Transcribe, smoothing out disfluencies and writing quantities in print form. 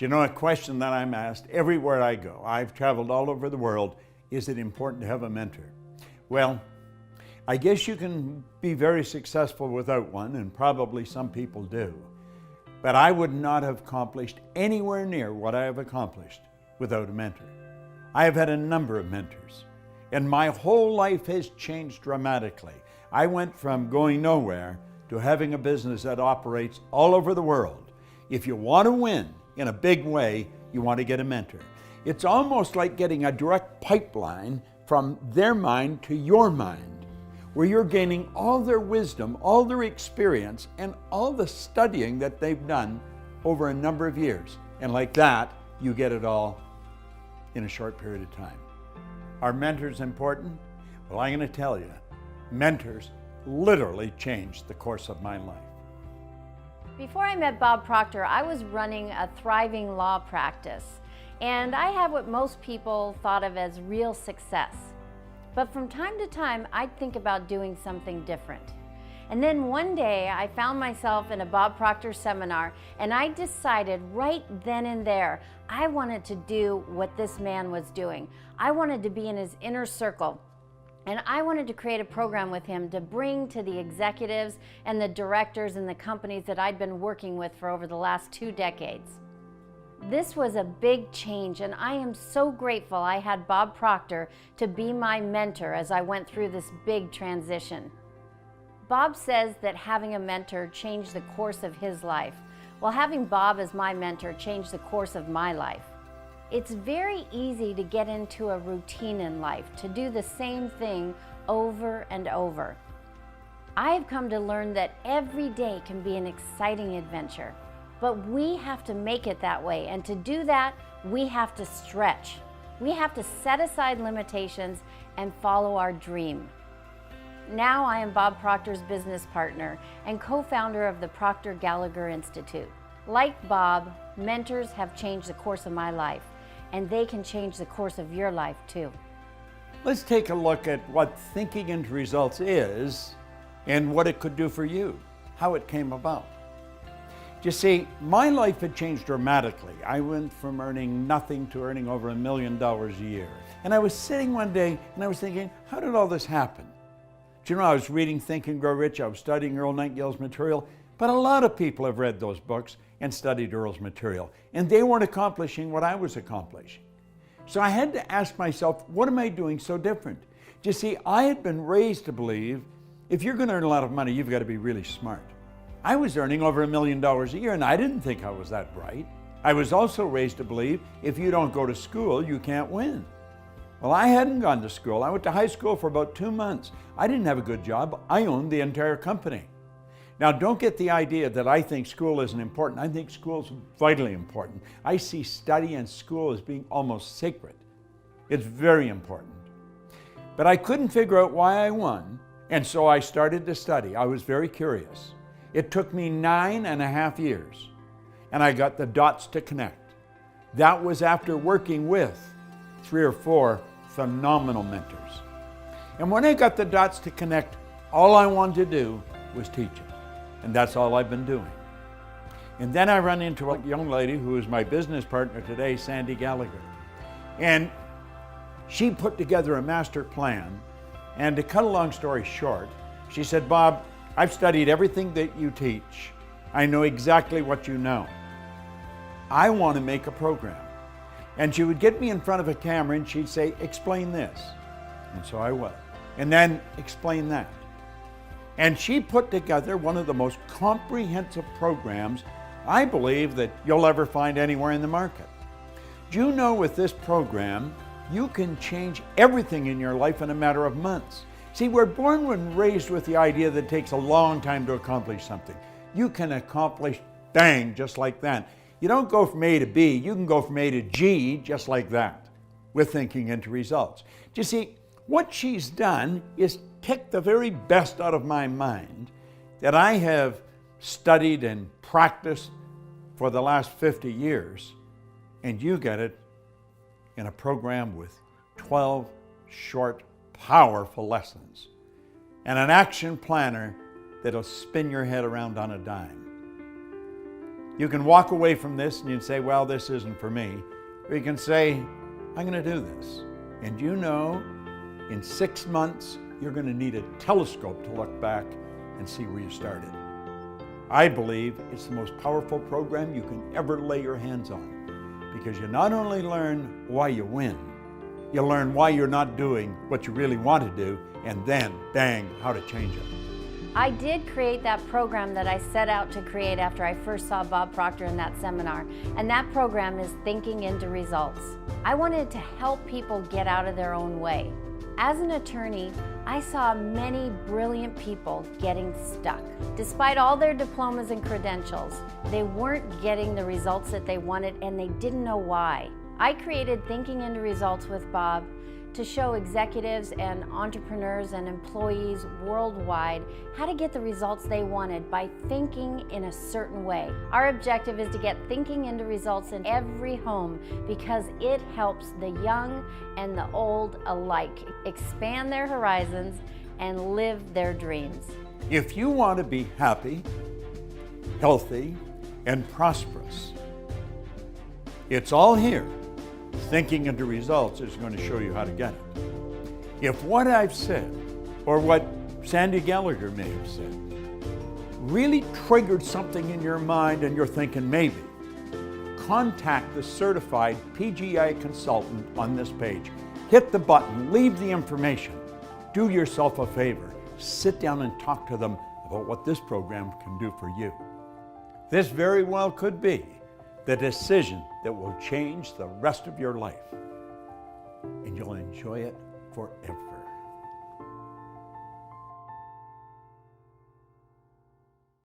Do you know a question that I'm asked everywhere I go? I've traveled all over the world. Is it important to have a mentor? Well, I guess you can be very successful without one, and probably some people do. But I would not have accomplished anywhere near what I have accomplished without a mentor. I have had a number of mentors, and my whole life has changed dramatically. I went from going nowhere to having a business that operates all over the world. If you want to win in a big way, you want to get a mentor. It's almost like getting a direct pipeline from their mind to your mind, where you're gaining all their wisdom, all their experience, and all the studying that they've done over a number of years. And like that, you get it all in a short period of time. Are mentors important? Well, I'm going to tell you, mentors literally changed the course of my life. Before I met Bob Proctor, I was running a thriving law practice, and I had what most people thought of as real success. But from time to time, I'd think about doing something different. And then one day, I found myself in a Bob Proctor seminar, and I decided right then and there, I wanted to do what this man was doing. I wanted to be in his inner circle. And I wanted to create a program with him to bring to the executives and the directors and the companies that I'd been working with for over the last 2 decades. This was a big change, and I am so grateful I had Bob Proctor to be my mentor as I went through this big transition. Bob says that having a mentor changed the course of his life. Well, having Bob as my mentor changed the course of my life. It's very easy to get into a routine in life, to do the same thing over and over. I have come to learn that every day can be an exciting adventure, but we have to make it that way, and to do that, we have to stretch. We have to set aside limitations and follow our dream. Now I am Bob Proctor's business partner and co-founder of the Proctor Gallagher Institute. Like Bob, mentors have changed the course of my life, and they can change the course of your life too. Let's take a look at what thinking into results is and what it could do for you, how it came about. You see, my life had changed dramatically. I went from earning nothing to earning over $1 million a year. And I was sitting one day and I was thinking, how did all this happen? Do you know, I was reading Think and Grow Rich, I was studying Earl Nightingale's material, but a lot of people have read those books and studied Earl's material, and they weren't accomplishing what I was accomplishing. So I had to ask myself, what am I doing so different? You see, I had been raised to believe if you're going to earn a lot of money, you've got to be really smart. I was earning over $1 million a year, and I didn't think I was that bright. I was also raised to believe if you don't go to school, you can't win. Well, I hadn't gone to school. I went to high school for about 2 months. I didn't have a good job. I owned the entire company. Now, don't get the idea that I think school isn't important. I think school's vitally important. I see study and school as being almost sacred. It's very important. But I couldn't figure out why I won, and so I started to study. I was very curious. It took me 9.5 years, and I got the dots to connect. That was after working with 3 or 4 phenomenal mentors. And when I got the dots to connect, all I wanted to do was teach it. And that's all I've been doing. And then I run into a young lady who is my business partner today, Sandy Gallagher. And she put together a master plan. And to cut a long story short, she said, Bob, I've studied everything that you teach. I know exactly what you know. I want to make a program. And she would get me in front of a camera and she'd say, explain this. And so I would. And then explain that. And she put together one of the most comprehensive programs I believe that you'll ever find anywhere in the market. Do you know with this program, you can change everything in your life in a matter of months. See, we're born and raised with the idea that it takes a long time to accomplish something. You can accomplish, bang, just like that. You don't go from A to B, you can go from A to G just like that with thinking into results. Do you see, what she's done is pick the very best out of my mind that I have studied and practiced for the last 50 years, and you get it in a program with 12 short, powerful lessons and an action planner that'll spin your head around on a dime. You can walk away from this and you can say, well, this isn't for me. Or you can say, I'm going to do this. And you know, in 6 months, you're going to need a telescope to look back and see where you started. I believe it's the most powerful program you can ever lay your hands on, because you not only learn why you win, you learn why you're not doing what you really want to do, and then, bang, how to change it. I did create that program that I set out to create after I first saw Bob Proctor in that seminar, and that program is Thinking into Results. I wanted to help people get out of their own way. As an attorney, I saw many brilliant people getting stuck. Despite all their diplomas and credentials, they weren't getting the results that they wanted, and they didn't know why. I created Thinking into Results with Bob to show executives and entrepreneurs and employees worldwide how to get the results they wanted by thinking in a certain way. Our objective is to get thinking into results in every home, because it helps the young and the old alike expand their horizons and live their dreams. If you want to be happy, healthy, and prosperous, it's all here. Thinking into Results is going to show you how to get it. If what I've said, or what Sandy Gallagher may have said, really triggered something in your mind and you're thinking maybe, contact the certified PGI consultant on this page. Hit the button, leave the information. Do yourself a favor. Sit down and talk to them about what this program can do for you. This very well could be the decision that will change the rest of your life, and you'll enjoy it forever.